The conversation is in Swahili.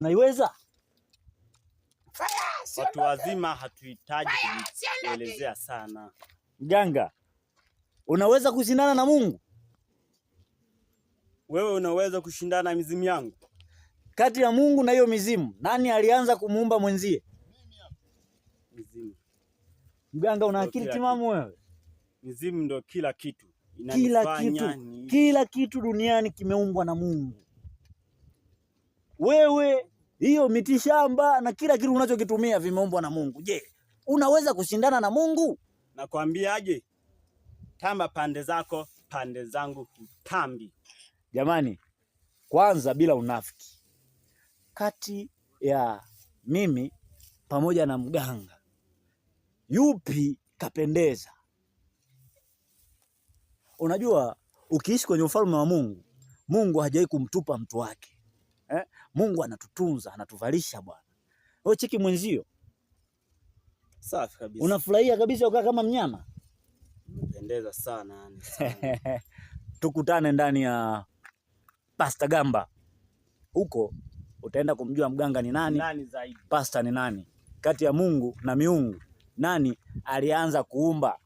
Naiweza? Watu wazima hatuhitaji kuelezea sana. Mganga, unaweza kushindana na Mungu? Wewe unaweza kushindana na mizimu yangu? Kati ya Mungu na hiyo mizimu, nani alianza kumuumba mwenzie? Mizimu. Mganga, una akili timamu wewe? Mizimu ndio kila kitu. Kila kitu duniani kimeumbwa na Mungu. Wewe, hiyo mitishamba na kila kitu unachokitumia vimeumbwa na Mungu. Je, unaweza kushindana na Mungu? Nakwambiaje? Tamba pande zako, pande zangu hutambi. Jamani, kwanza bila unafiki, kati ya mimi pamoja na mganga, yupi kapendeza? Unajua, ukiishi kwenye ufalme wa Mungu, Mungu hajawahi kumtupa mtu wake. Mungu anatutunza, anatuvalisha bwana. Wewe cheki mwenzio. Safi kabisa. Unafurahia kabisa ukaa kama mnyama. Unapendeza sana. Tukutane ndani ya Pasta Gamba. Huko utaenda kumjua mganga ni nani, zaidi. Pasta ni nani. Kati ya Mungu na miungu, nani alianza kuumba?